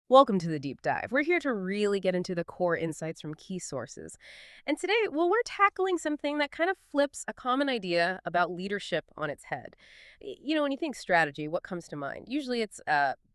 Welcome to the deep dive. We're here to really get into the core insights from key sources. And today, well, we're tackling something that kind of flips a common idea about leadership on its head. When you think strategy, what comes to mind? Usually it's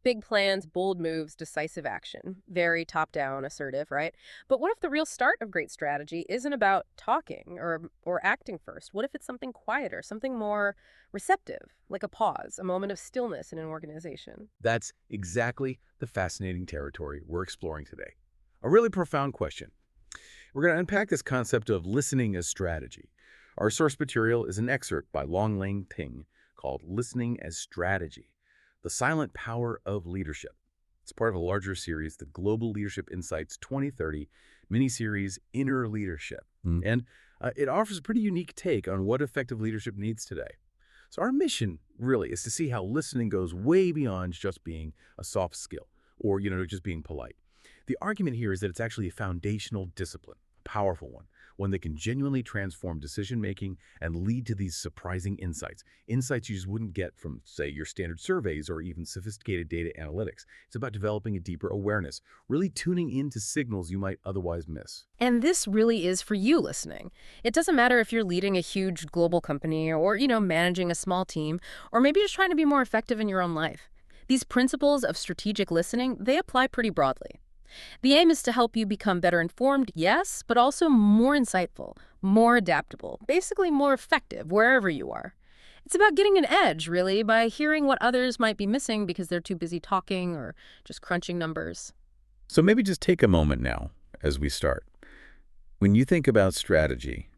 big plans, bold moves, decisive action, very top down, assertive, right? But what if the real start of great strategy isn't about talking or acting first? What if it's something quieter, something more receptive, like a pause, a moment of stillness in an organization? That's exactly the fascinating territory we're exploring today. A really profound question. We're going to unpack this concept of listening as strategy. Our source material is an excerpt by Ting called Listening as Strategy, The Silent Power of Leadership. It's part of a larger series, the Global Leadership Insights 2030 mini-series Inner Leadership. And it offers a pretty unique take on what effective leadership needs today. So our mission really is to see how listening goes way beyond just being a soft skill or, just being polite. The argument here is that it's actually a foundational discipline, a powerful one that can genuinely transform decision-making and lead to these surprising insights. Insights you just wouldn't get from, say, your standard surveys or even sophisticated data analytics. It's about developing a deeper awareness, really tuning into signals you might otherwise miss. And this really is for you listening. It doesn't matter if you're leading a huge global company or, managing a small team, or maybe just trying to be more effective in your own life. These principles of strategic listening, they apply pretty broadly. The aim is to help you become better informed, yes, but also more insightful, more adaptable, basically more effective wherever you are. It's about getting an edge, really, by hearing what others might be missing because they're too busy talking or just crunching numbers. So maybe just take a moment now as we start. When you think about strategy,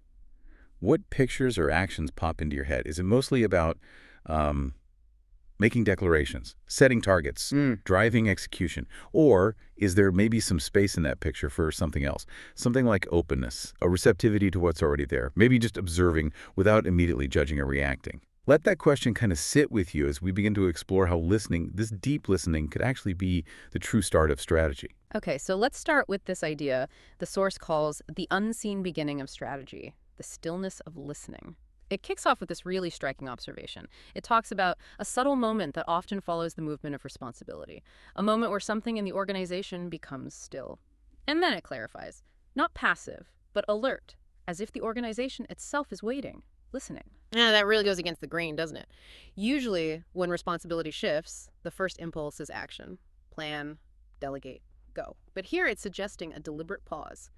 what pictures or actions pop into your head? Is it mostly about um, making declarations, setting targets, driving execution? Or is there maybe some space in that picture for something else? Something like openness, a receptivity to what's already there, maybe just observing without immediately judging or reacting. Let that question kind of sit with you as we begin to explore how listening, this deep listening, could actually be the true start of strategy. Okay, so let's start with this idea the source calls the unseen beginning of strategy, the stillness of listening. It kicks off with this really striking observation. It talks about a subtle moment that often follows the movement of responsibility, a moment where something in the organization becomes still. And then it clarifies, not passive, but alert, as if the organization itself is waiting, listening. Yeah, that really goes against the grain, doesn't it? Usually, when responsibility shifts, the first impulse is action. Plan, delegate, go. But here it's suggesting a deliberate pause,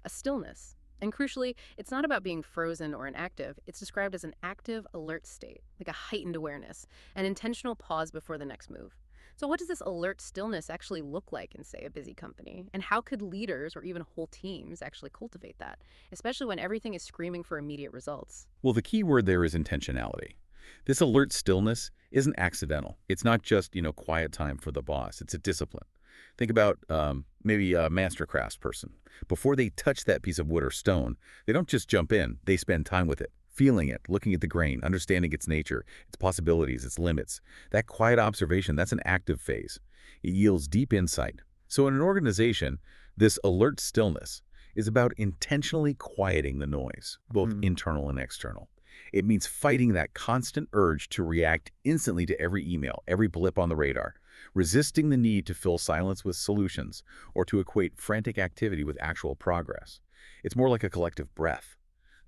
a stillness. And crucially, it's not about being frozen or inactive. It's described as an active, alert state, like a heightened awareness, an intentional pause before the next move. So what does this alert stillness actually look like in, say, a busy company? And how could leaders or even whole teams actually cultivate that, especially when everything is screaming for immediate results? Well, the key word there is intentionality. This alert stillness isn't accidental. It's not just, quiet time for the boss. It's a discipline. Think about maybe a master crafts person. Before they touch that piece of wood or stone, they don't just jump in. They spend time with it, feeling it, looking at the grain, understanding its nature, its possibilities, its limits. That quiet observation, that's an active phase. It yields deep insight. So in an organization, this alert stillness is about intentionally quieting the noise, both internal and external. It means fighting that constant urge to react instantly to every email, every blip on the radar, resisting the need to fill silence with solutions or to equate frantic activity with actual progress. It's more like a collective breath,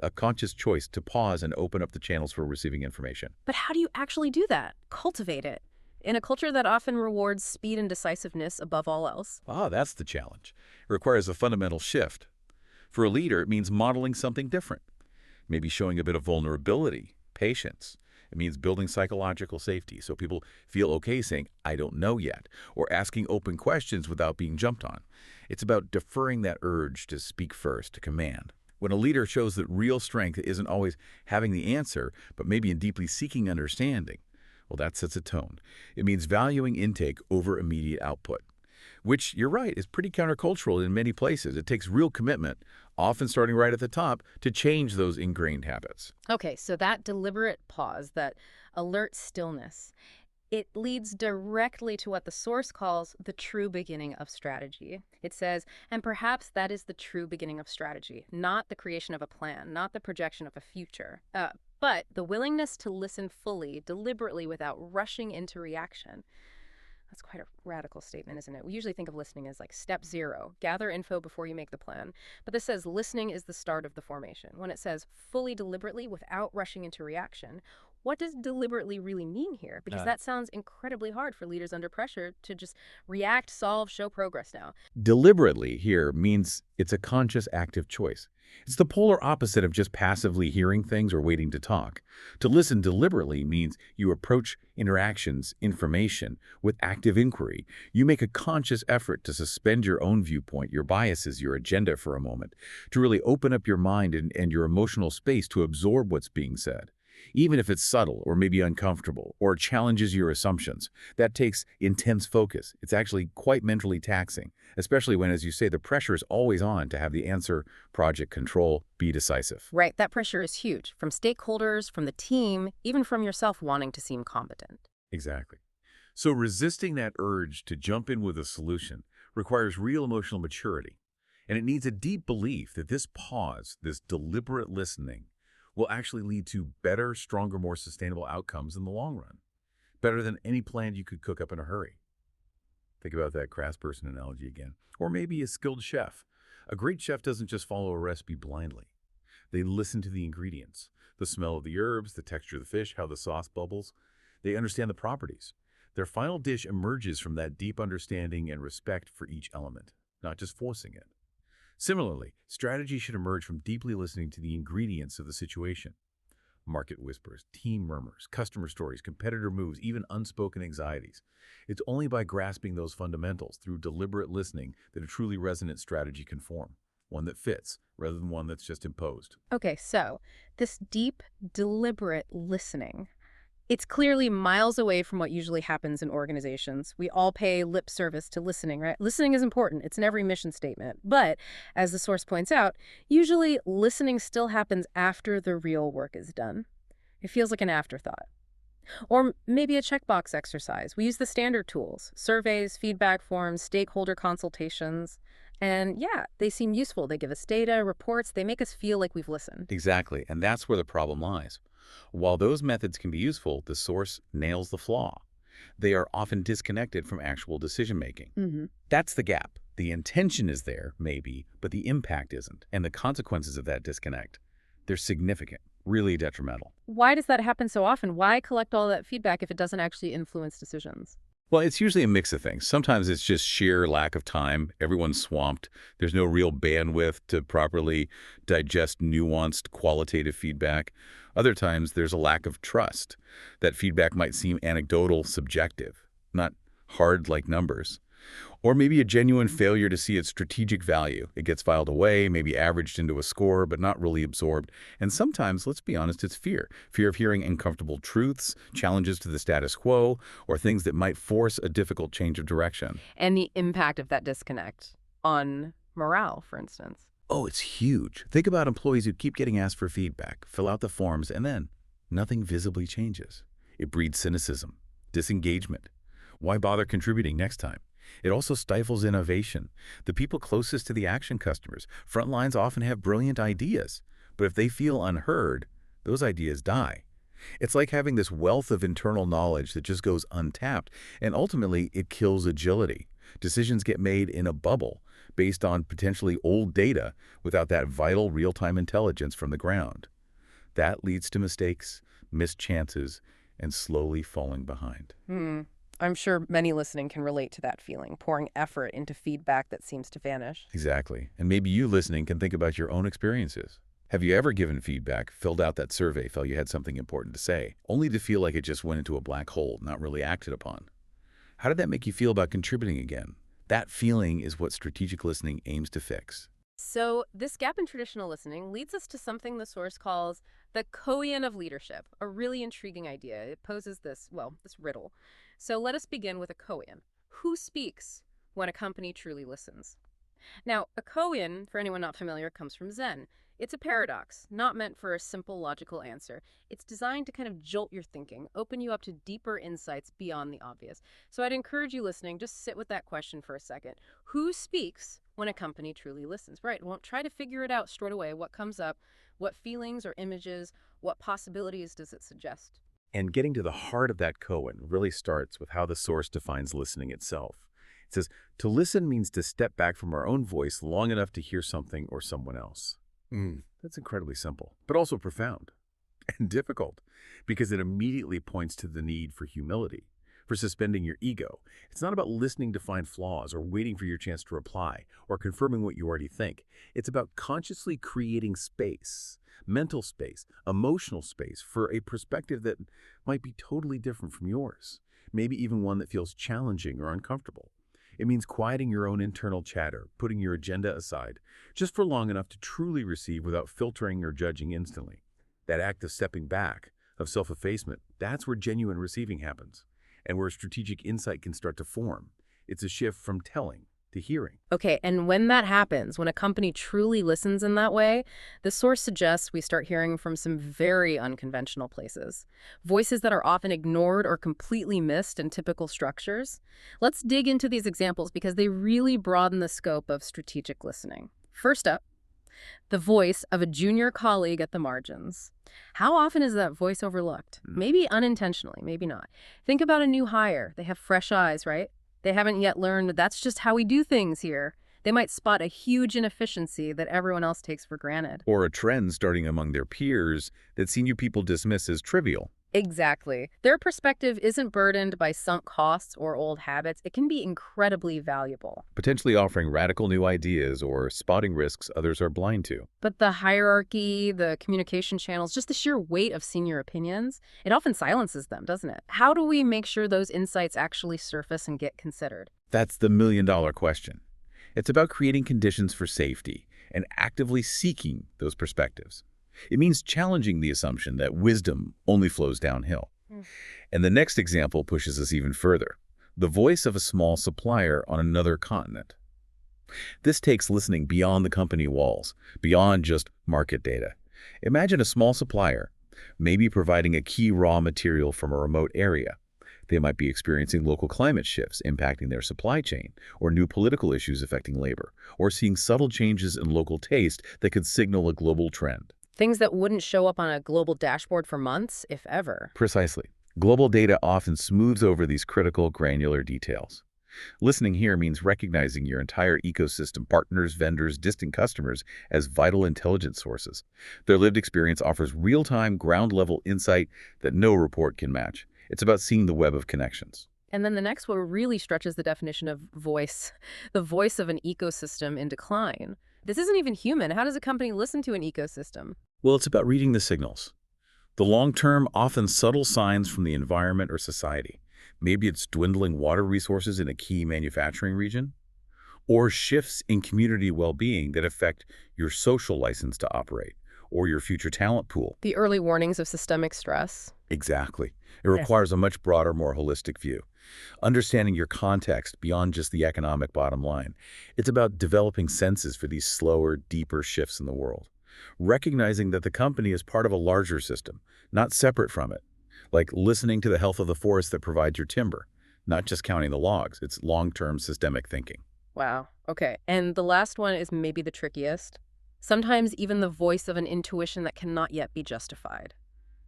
a conscious choice to pause and open up the channels for receiving information. But how do you actually do that? Cultivate it. In a culture that often rewards speed and decisiveness above all else. That's the challenge. It requires a fundamental shift. For a leader, it means modeling something different, maybe showing a bit of vulnerability, patience. It means building psychological safety so people feel okay saying, I don't know yet, or asking open questions without being jumped on. It's about deferring that urge to speak first, to command. When a leader shows that real strength isn't always having the answer, but maybe in deeply seeking understanding, well, that sets a tone. It means valuing intake over immediate output, which, you're right, is pretty countercultural in many places. It takes real commitment, often starting right at the top, to change those ingrained habits. Okay, so that deliberate pause, that alert stillness, it leads directly to what the source calls the true beginning of strategy. It says, and perhaps that is the true beginning of strategy, not the creation of a plan, not the projection of a future, but the willingness to listen fully, deliberately, without rushing into reaction. That's quite a radical statement, isn't it? We usually think of listening as like step zero, gather info before you make the plan. But this says listening is the start of the formation. When it says fully deliberately without rushing into reaction, what does deliberately really mean here? Because Uh, that sounds incredibly hard for leaders under pressure to just react, solve, show progress now. Deliberately here means it's a conscious, active choice. It's the polar opposite of just passively hearing things or waiting to talk. To listen deliberately means you approach interactions, information, with active inquiry. You make a conscious effort to suspend your own viewpoint, your biases, your agenda for a moment, to really open up your mind and your emotional space to absorb what's being said. Even if it's subtle or maybe uncomfortable or challenges your assumptions, that takes intense focus. It's actually quite mentally taxing, especially when, as you say, the pressure is always on to have the answer, project control, be decisive. Right, that pressure is huge from stakeholders, from the team, even from yourself wanting to seem competent. Exactly. So resisting that urge to jump in with a solution requires real emotional maturity. And it needs a deep belief that this pause, this deliberate listening, will actually lead to better, stronger, more sustainable outcomes in the long run. Better than any plan you could cook up in a hurry. Think about that craftsperson analogy again. Or maybe a skilled chef. A great chef doesn't just follow a recipe blindly. They listen to the ingredients, the smell of the herbs, the texture of the fish, how the sauce bubbles. They understand the properties. Their final dish emerges from that deep understanding and respect for each element, not just forcing it. Similarly, strategy should emerge from deeply listening to the ingredients of the situation. Market whispers, team murmurs, customer stories, competitor moves, even unspoken anxieties. It's only by grasping those fundamentals through deliberate listening that a truly resonant strategy can form, one that fits rather than one that's just imposed. Okay, so this deep, deliberate listening, it's clearly miles away from what usually happens in organizations. We all pay lip service to listening, right? Listening is important. It's in every mission statement. But as the source points out, usually listening still happens after the real work is done. It feels like an afterthought. Or maybe a checkbox exercise. We use the standard tools, surveys, feedback forms, stakeholder consultations. And yeah, they seem useful. They give us data, reports, they make us feel like we've listened. Exactly, and that's where the problem lies. While those methods can be useful, the source nails the flaw. They are often disconnected from actual decision-making. Hmm. That's the gap. The intention is there, maybe, but the impact isn't. And the consequences of that disconnect, they're significant, really detrimental. Why does that happen so often? Why collect all that feedback if it doesn't actually influence decisions? Well, it's usually a mix of things. Sometimes it's just sheer lack of time. Everyone's swamped. There's no real bandwidth to properly digest nuanced qualitative feedback. Other times there's a lack of trust. That feedback might seem anecdotal, subjective, not hard like numbers. Or maybe a genuine failure to see its strategic value. It gets filed away, maybe averaged into a score, but not really absorbed. And sometimes, let's be honest, it's fear. Fear of hearing uncomfortable truths, challenges to the status quo, or things that might force a difficult change of direction. And the impact of that disconnect on morale, for instance. Oh, it's huge. Think about employees who keep getting asked for feedback, fill out the forms, and then nothing visibly changes. It breeds cynicism, disengagement. Why bother contributing next time? It also stifles innovation. The people closest to the action customers, front lines often have brilliant ideas, but if they feel unheard, those ideas die. It's like having this wealth of internal knowledge that just goes untapped, and ultimately it kills agility. Decisions get made in a bubble based on potentially old data without that vital real-time intelligence from the ground. That leads to mistakes, missed chances, and slowly falling behind. I'm sure many listening can relate to that feeling, pouring effort into feedback that seems to vanish. Exactly. And maybe you listening can think about your own experiences. Have you ever given feedback, filled out that survey, felt you had something important to say, only to feel like it just went into a black hole, not really acted upon? How did that make you feel about contributing again? That feeling is what strategic listening aims to fix. So, this gap in traditional listening leads us to something the source calls the koan of leadership, a really intriguing idea. It poses this riddle. So, let us begin with a koan. Who speaks when a company truly listens? Now, a koan, for anyone not familiar, comes from Zen. It's a paradox, not meant for a simple logical answer. It's designed to kind of jolt your thinking, open you up to deeper insights beyond the obvious. So I'd encourage you listening, just sit with that question for a second. Who speaks when a company truly listens? Right, won't try to figure it out straight away. What comes up? What feelings or images? What possibilities does it suggest? And getting to the heart of that koan really starts with how the source defines listening itself. It says, to listen means to step back from our own voice long enough to hear something or someone else. That's incredibly simple, but also profound and difficult because it immediately points to the need for humility, for suspending your ego. It's not about listening to find flaws or waiting for your chance to reply or confirming what you already think. It's about consciously creating space, mental space, emotional space for a perspective that might be totally different from yours, maybe even one that feels challenging or uncomfortable. It means quieting your own internal chatter, putting your agenda aside, just for long enough to truly receive without filtering or judging instantly. That act of stepping back, of self-effacement, that's where genuine receiving happens, and where strategic insight can start to form. It's a shift from telling to hearing. Okay, and when that happens, when a company truly listens in that way, the source suggests we start hearing from some very unconventional places. Voices that are often ignored or completely missed in typical structures. Let's dig into these examples because they really broaden the scope of strategic listening. First up, the voice of a junior colleague at the margins. How often is that voice overlooked? Maybe unintentionally, maybe not. Think about a new hire. They have fresh eyes, right? They haven't yet learned that that's just how we do things here. They might spot a huge inefficiency that everyone else takes for granted. Or a trend starting among their peers that senior people dismiss as trivial. Exactly. Their perspective isn't burdened by sunk costs or old habits. It can be incredibly valuable. Potentially offering radical new ideas or spotting risks others are blind to. But the hierarchy, the communication channels, just the sheer weight of senior opinions, it often silences them, doesn't it? How do we make sure those insights actually surface and get considered? That's the million-dollar question. It's about creating conditions for safety and actively seeking those perspectives. It means challenging the assumption that wisdom only flows downhill. And the next example pushes us even further. The voice of a small supplier on another continent. This takes listening beyond the company walls, beyond just market data. Imagine a small supplier, maybe providing a key raw material from a remote area. They might be experiencing local climate shifts impacting their supply chain, or new political issues affecting labor, or seeing subtle changes in local taste that could signal a global trend. Things that wouldn't show up on a global dashboard for months, if ever. Precisely. Global data often smooths over these critical, granular details. Listening here means recognizing your entire ecosystem, partners, vendors, distant customers, as vital intelligence sources. Their lived experience offers real-time, ground-level insight that no report can match. It's about seeing the web of connections. And then the next one really stretches the definition of voice, the voice of an ecosystem in decline. This isn't even human. How does a company listen to an ecosystem? Well, it's about reading the signals. The long-term, often subtle signs from the environment or society. Maybe it's dwindling water resources in a key manufacturing region, or shifts in community well-being that affect your social license to operate, or your future talent pool. The early warnings of systemic stress. Exactly. It requires a much broader, more holistic view. Understanding your context beyond just the economic bottom line. It's about developing senses for these slower, deeper shifts in the world. Recognizing that the company is part of a larger system, not separate from it. Like listening to the health of the forest that provides your timber, not just counting the logs. It's long-term systemic thinking. Wow. Okay. And the last one is maybe the trickiest. Sometimes even the voice of an intuition that cannot yet be justified.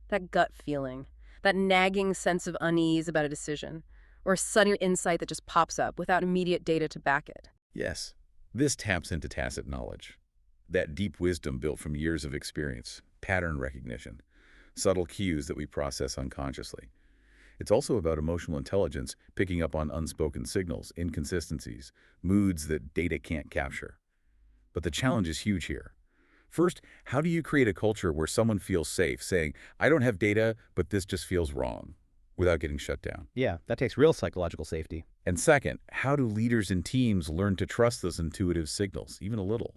That gut feeling, that nagging sense of unease about a decision, or a sudden insight that just pops up without immediate data to back it. Yes, this taps into tacit knowledge. That deep wisdom built from years of experience, pattern recognition, subtle cues that we process unconsciously. It's also about emotional intelligence, picking up on unspoken signals, inconsistencies, moods that data can't capture. But the challenge is huge here. First, how do you create a culture where someone feels safe saying, I don't have data, but this just feels wrong, without getting shut down? Yeah, that takes real psychological safety. And second, how do leaders and teams learn to trust those intuitive signals, even a little?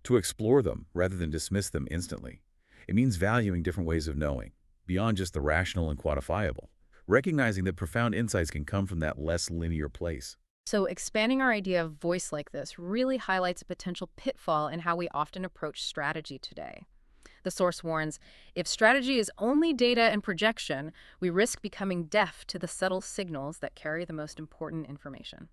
To explore them rather than dismiss them instantly. It means valuing different ways of knowing, beyond just the rational and quantifiable. Recognizing that profound insights can come from that less linear place. So expanding our idea of voice like this really highlights a potential pitfall in how we often approach strategy today. The source warns, if strategy is only data and projection, we risk becoming deaf to the subtle signals that carry the most important information.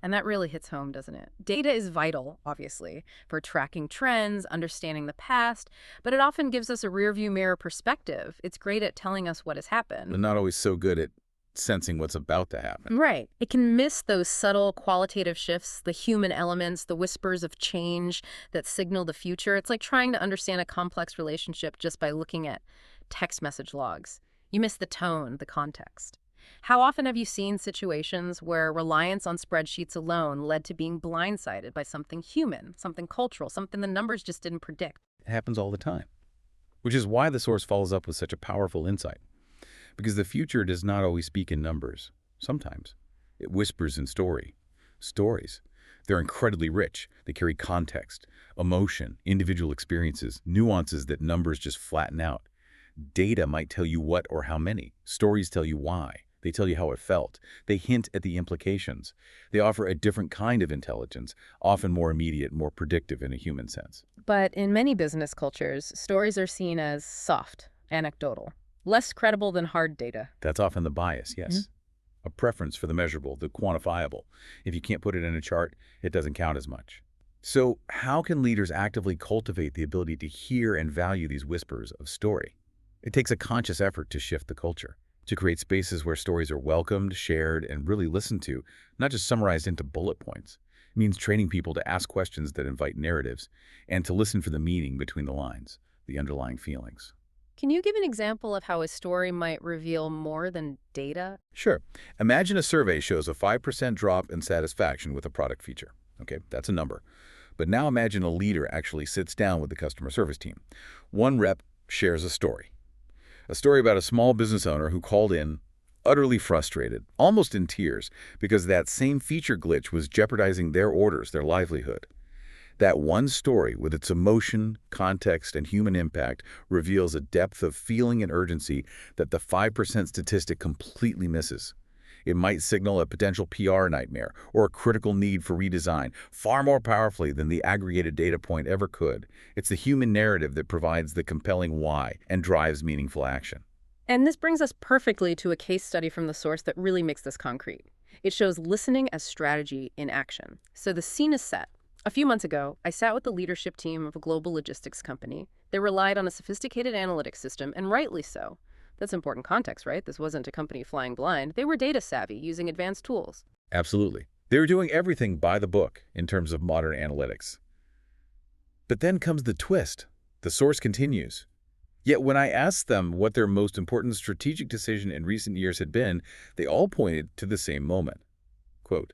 And that really hits home, doesn't it? Data is vital, obviously, for tracking trends, understanding the past, but it often gives us a rearview mirror perspective. It's great at telling us what has happened. They're not always so good at sensing what's about to happen. Right. It can miss those subtle qualitative shifts, the human elements, the whispers of change that signal the future. It's like trying to understand a complex relationship just by looking at text message logs. You miss the tone, the context. How often have you seen situations where reliance on spreadsheets alone led to being blindsided by something human, something cultural, something the numbers just didn't predict? It happens all the time, which is why the source follows up with such a powerful insight. Because the future does not always speak in numbers. Sometimes it whispers in stories. They're incredibly rich. They carry context, emotion, individual experiences, nuances that numbers just flatten out. Data might tell you what or how many. Stories tell you why. They tell you how it felt. They hint at the implications. They offer a different kind of intelligence, often more immediate, more predictive in a human sense. But in many business cultures, stories are seen as soft, anecdotal, less credible than hard data. That's often the bias, yes. A preference for the measurable, the quantifiable. If you can't put it in a chart, it doesn't count as much. So how can leaders actively cultivate the ability to hear and value these whispers of story? It takes a conscious effort to shift the culture, to create spaces where stories are welcomed, shared, and really listened to, not just summarized into bullet points. It means training people to ask questions that invite narratives and to listen for the meaning between the lines, the underlying feelings. Can you give an example of how a story might reveal more than data? Sure. Imagine a survey shows a 5% drop in satisfaction with a product feature. Okay, that's a number. But now imagine a leader actually sits down with the customer service team. One rep shares a story about a small business owner who called in utterly frustrated, almost in tears, because that same feature glitch was jeopardizing their orders, their livelihood. That one story, with its emotion, context, and human impact, reveals a depth of feeling and urgency that the 5% statistic completely misses. It might signal a potential PR nightmare or a critical need for redesign, far more powerfully than the aggregated data point ever could. It's the human narrative that provides the compelling why and drives meaningful action. And this brings us perfectly to a case study from the source that really makes this concrete. It shows listening as strategy in action. So the scene is set. A few months ago, I sat with the leadership team of a global logistics company. They relied on a sophisticated analytics system, and rightly so. That's important context, right? This wasn't a company flying blind. They were data savvy, using advanced tools. Absolutely. They were doing everything by the book in terms of modern analytics. But then comes the twist. The source continues. Yet when I asked them what their most important strategic decision in recent years had been, they all pointed to the same moment. Quote,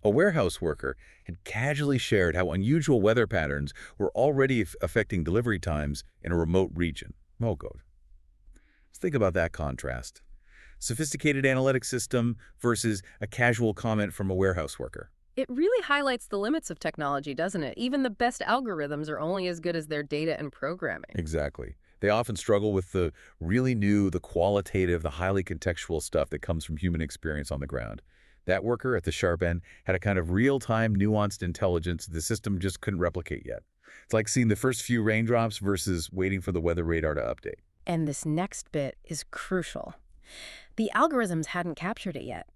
a warehouse worker had casually shared how unusual weather patterns were already affecting delivery times in a remote region. Oh, God. Let's think about that contrast. Sophisticated analytics system versus a casual comment from a warehouse worker. It really highlights the limits of technology, doesn't it? Even the best algorithms are only as good as their data and programming. Exactly. They often struggle with the really new, the qualitative, the highly contextual stuff that comes from human experience on the ground. That worker at the sharp end had a kind of real-time, nuanced intelligence the system just couldn't replicate yet. It's like seeing the first few raindrops versus waiting for the weather radar to update. And this next bit is crucial. The algorithms hadn't captured it yet,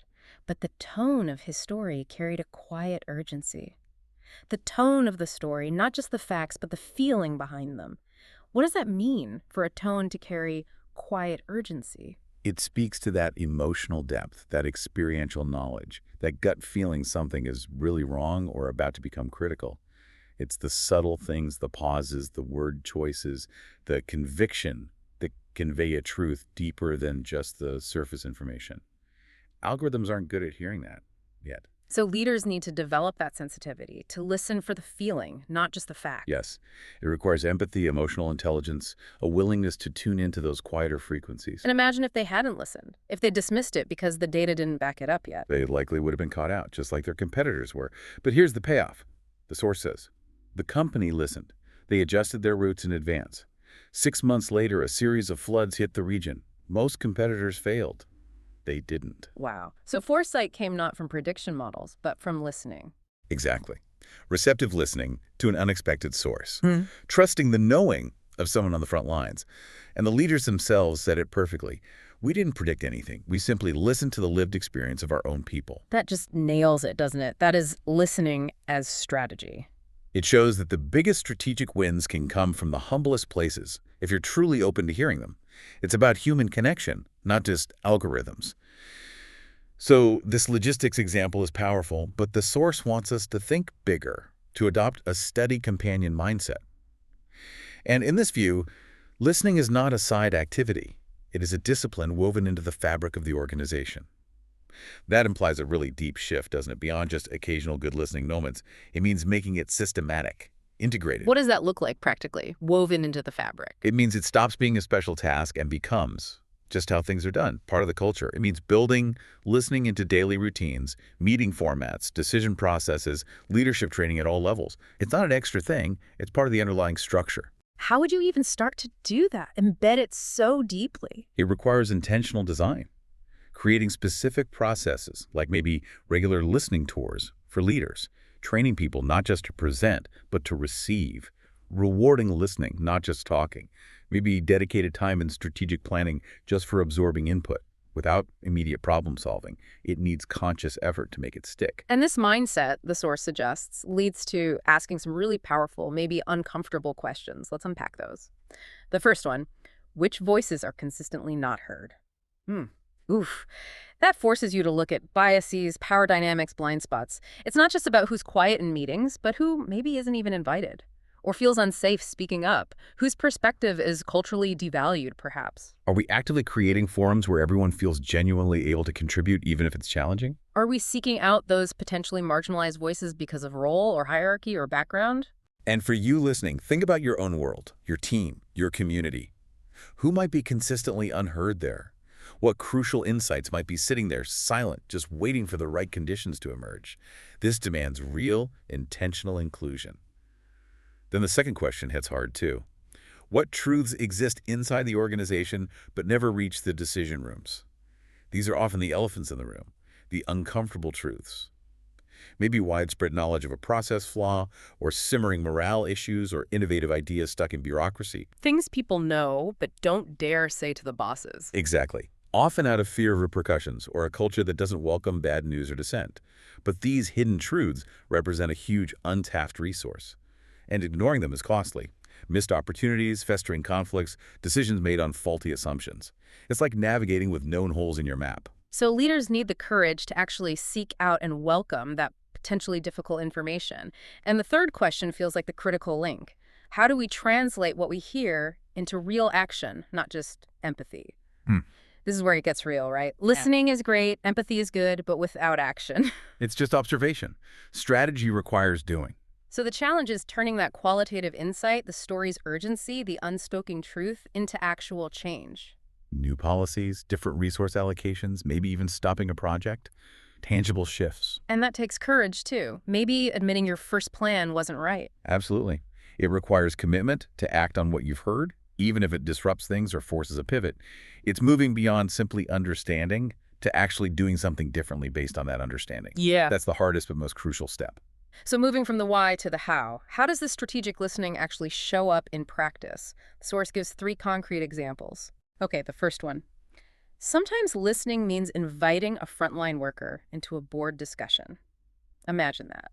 but the tone of his story carried a quiet urgency. The tone of the story, not just the facts, but the feeling behind them. What does that mean for a tone to carry quiet urgency? It speaks to that emotional depth, that experiential knowledge, that gut feeling something is really wrong or about to become critical. It's the subtle things, the pauses, the word choices, the conviction that convey a truth deeper than just the surface information. Algorithms aren't good at hearing that yet. So leaders need to develop that sensitivity, to listen for the feeling, not just the fact. Yes, it requires empathy, emotional intelligence, a willingness to tune into those quieter frequencies. And imagine if they hadn't listened, if they dismissed it because the data didn't back it up yet. They likely would have been caught out, just like their competitors were. But here's the payoff. The source says, the company listened. They adjusted their routes in advance. 6 months later, a series of floods hit the region. Most competitors failed. They didn't. Wow. So foresight came not from prediction models, but from listening. Exactly. Receptive listening to an unexpected source. Trusting the knowing of someone on the front lines. And the leaders themselves said it perfectly. We didn't predict anything. We simply listened to the lived experience of our own people. That just nails it, doesn't it? That is listening as strategy. It shows that the biggest strategic wins can come from the humblest places, if you're truly open to hearing them. It's about human connection, not just algorithms. So this logistics example is powerful, but the source wants us to think bigger, to adopt a steady companion mindset. And in this view, listening is not a side activity. It is a discipline woven into the fabric of the organization. That implies a really deep shift, doesn't it? Beyond just occasional good listening moments, it means making it systematic, integrated. What does that look like practically, woven into the fabric? It means it stops being a special task and becomes just how things are done, part of the culture. It means building listening into daily routines, meeting formats, decision processes, leadership training at all levels. It's not an extra thing. It's part of the underlying structure. How would you even start to do that? Embed it so deeply? It requires intentional design, creating specific processes like maybe regular listening tours for leaders, training people not just to present, but to receive, rewarding listening, not just talking, maybe dedicated time in strategic planning just for absorbing input without immediate problem solving. It needs conscious effort to make it stick. And this mindset, the source suggests, leads to asking some really powerful, maybe uncomfortable questions. Let's unpack those. The first one, which voices are consistently not heard? Oof. That forces you to look at biases, power dynamics, blind spots. It's not just about who's quiet in meetings, but who maybe isn't even invited or feels unsafe speaking up, whose perspective is culturally devalued, perhaps. Are we actively creating forums where everyone feels genuinely able to contribute, even if it's challenging? Are we seeking out those potentially marginalized voices because of role or hierarchy or background? And for you listening, think about your own world, your team, your community. Who might be consistently unheard there? What crucial insights might be sitting there silent, just waiting for the right conditions to emerge? This demands real, intentional inclusion. Then the second question hits hard too. What truths exist inside the organization but never reach the decision rooms? These are often the elephants in the room, the uncomfortable truths. Maybe widespread knowledge of a process flaw, or simmering morale issues, or innovative ideas stuck in bureaucracy. Things people know but don't dare say to the bosses. Exactly. Often out of fear of repercussions or a culture that doesn't welcome bad news or dissent. But these hidden truths represent a huge untapped resource. And ignoring them is costly. Missed opportunities, festering conflicts, decisions made on faulty assumptions. It's like navigating with known holes in your map. So leaders need the courage to actually seek out and welcome that potentially difficult information. And the third question feels like the critical link. How do we translate what we hear into real action, not just empathy? This is where it gets real, right? Listening is great, empathy is good, but without action. It's just observation. Strategy requires doing. So the challenge is turning that qualitative insight, the story's urgency, the unspoken truth, into actual change. New policies, different resource allocations, maybe even stopping a project. Tangible shifts. And that takes courage, too. Maybe admitting your first plan wasn't right. Absolutely. It requires commitment to act on what you've heard, even if it disrupts things or forces a pivot. It's moving beyond simply understanding to actually doing something differently based on that understanding. Yeah. That's the hardest but most crucial step. So moving from the why to the how does this strategic listening actually show up in practice? The source gives 3 concrete examples. Okay, the first one. Sometimes listening means inviting a frontline worker into a board discussion. Imagine that.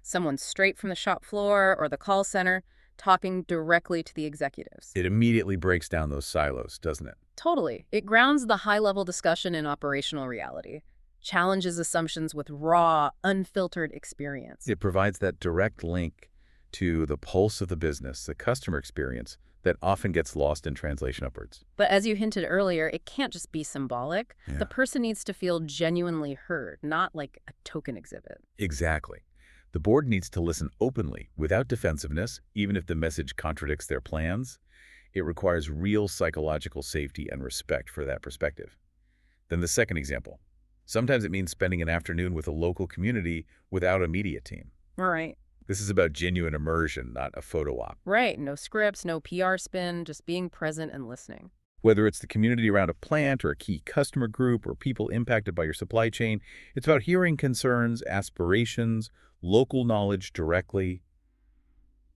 Someone straight from the shop floor or the call center talking directly to the executives. It immediately breaks down those silos, doesn't it? Totally. It grounds the high-level discussion in operational reality, challenges assumptions with raw, unfiltered experience. It provides that direct link to the pulse of the business, the customer experience, that often gets lost in translation upwards. But as you hinted earlier, it can't just be symbolic. Yeah. The person needs to feel genuinely heard, not like a token exhibit. Exactly. The board needs to listen openly, without defensiveness, even if the message contradicts their plans. It requires real psychological safety and respect for that perspective. Then the second example. Sometimes it means spending an afternoon with a local community without a media team. All right. This is about genuine immersion, not a photo op. Right. No scripts, no PR spin, just being present and listening. Whether it's the community around a plant or a key customer group or people impacted by your supply chain, it's about hearing concerns, aspirations, local knowledge directly.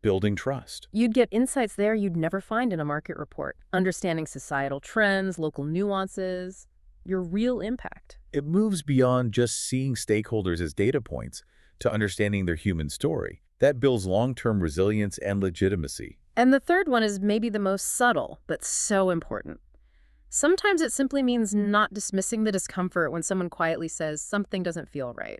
building trust. You'd get insights there you'd never find in a market report, understanding societal trends, local nuances, your real impact. It moves beyond just seeing stakeholders as data points to understanding their human story. That builds long-term resilience and legitimacy. And the third one is maybe the most subtle, but so important. Sometimes it simply means not dismissing the discomfort when someone quietly says something doesn't feel right.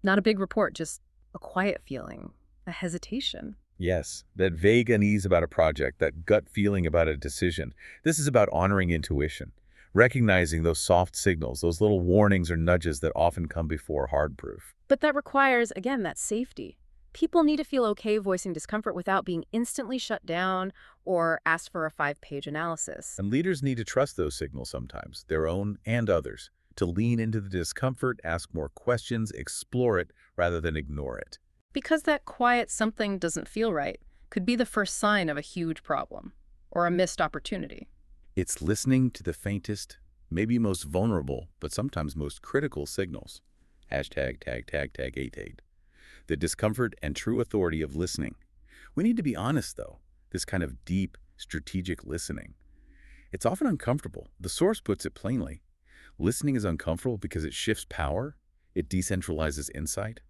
Not a big report, just a quiet feeling, a hesitation. Yes, that vague unease about a project, that gut feeling about a decision. This is about honoring intuition, recognizing those soft signals, those little warnings or nudges that often come before hard proof. But that requires, again, that safety. People need to feel okay voicing discomfort without being instantly shut down or asked for a 5-page analysis. And leaders need to trust those signals sometimes, their own and others, to lean into the discomfort, ask more questions, explore it rather than ignore it. Because that quiet something doesn't feel right could be the first sign of a huge problem or a missed opportunity. It's listening to the faintest, maybe most vulnerable, but sometimes most critical signals. Hashtag tag tag tag 88. The discomfort and true authority of listening. We need to be honest, though. This kind of deep, strategic listening. It's often uncomfortable. The source puts it plainly. Listening is uncomfortable because it shifts power. It decentralizes insight.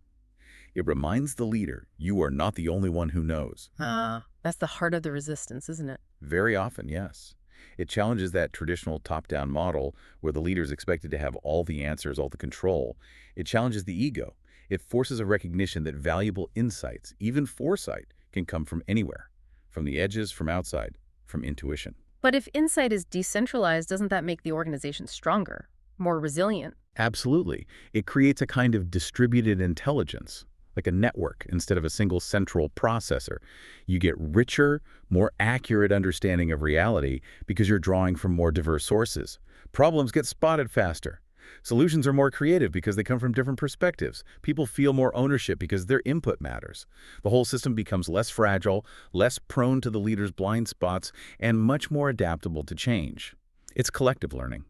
It reminds the leader, you are not the only one who knows. That's the heart of the resistance, isn't it? Very often, yes. It challenges that traditional top-down model where the leader is expected to have all the answers, all the control. It challenges the ego. It forces a recognition that valuable insights, even foresight, can come from anywhere, from the edges, from outside, from intuition. But if insight is decentralized, doesn't that make the organization stronger, more resilient? Absolutely. It creates a kind of distributed intelligence, like a network instead of a single central processor. You get richer, more accurate understanding of reality because you're drawing from more diverse sources. Problems get spotted faster. Solutions are more creative because they come from different perspectives. People feel more ownership because their input matters. The whole system becomes less fragile, less prone to the leader's blind spots, and much more adaptable to change. It's collective learning.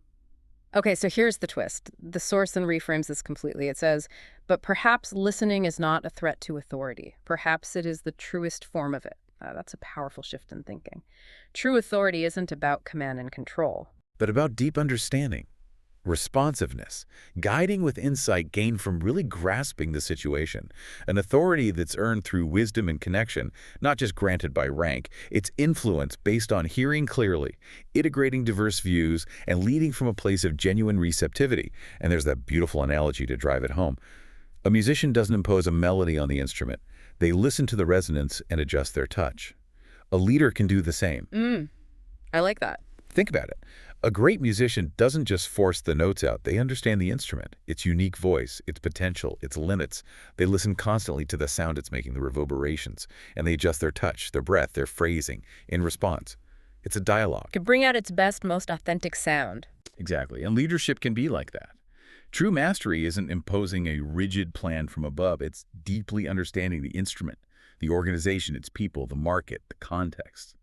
Okay, so here's the twist. The source then reframes this completely. It says, but perhaps listening is not a threat to authority. Perhaps it is the truest form of it. That's a powerful shift in thinking. True authority isn't about command and control, but about deep understanding, responsiveness, guiding with insight gained from really grasping the situation, an authority that's earned through wisdom and connection, not just granted by rank. It's influence based on hearing clearly, integrating diverse views, and leading from a place of genuine receptivity. And there's that beautiful analogy to drive it home. A musician doesn't impose a melody on the instrument. They listen to the resonance and adjust their touch. A leader can do the same. I like that. Think about it. A great musician doesn't just force the notes out. They understand the instrument, its unique voice, its potential, its limits. They listen constantly to the sound it's making, the reverberations, and they adjust their touch, their breath, their phrasing in response. It's a dialogue. To bring out its best, most authentic sound. Exactly. And leadership can be like that. True mastery isn't imposing a rigid plan from above. It's deeply understanding the instrument, the organization, its people, the market, the context.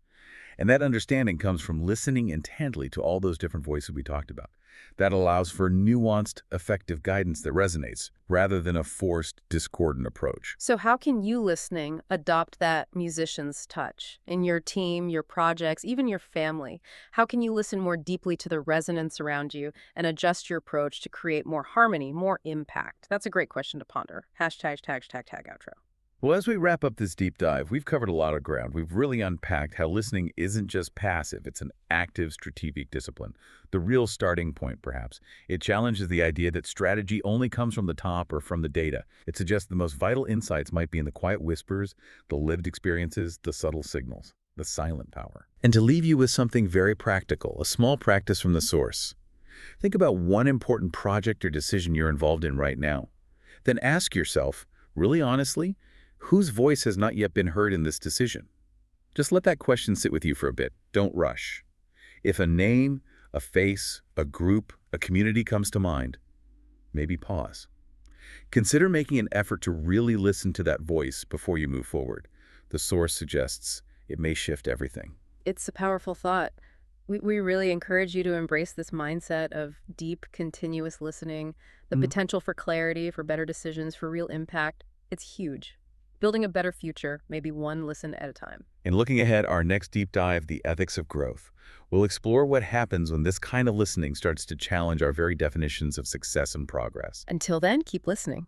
And that understanding comes from listening intently to all those different voices we talked about. That allows for nuanced, effective guidance that resonates, rather than a forced, discordant approach. So how can you, listening, adopt that musician's touch in your team, your projects, even your family? How can you listen more deeply to the resonance around you and adjust your approach to create more harmony, more impact? That's a great question to ponder. Hashtag, outro. Well, as we wrap up this deep dive, we've covered a lot of ground. We've really unpacked how listening isn't just passive. It's an active strategic discipline. The real starting point, perhaps. It challenges the idea that strategy only comes from the top or from the data. It suggests the most vital insights might be in the quiet whispers, the lived experiences, the subtle signals, the silent power. And to leave you with something very practical, a small practice from the source. Think about one important project or decision you're involved in right now. Then ask yourself, really honestly, whose voice has not yet been heard in this decision? Just let that question sit with you for a bit. Don't rush. If a name, a face, a group, a community comes to mind, maybe pause. Consider making an effort to really listen to that voice before you move forward. The source suggests it may shift everything. It's a powerful thought. We really encourage you to embrace this mindset of deep, continuous listening, the potential for clarity, for better decisions, for real impact. It's huge. building a better future, maybe one listen at a time. In looking ahead, our next deep dive, the ethics of growth. We'll explore what happens when this kind of listening starts to challenge our very definitions of success and progress. Until then, keep listening.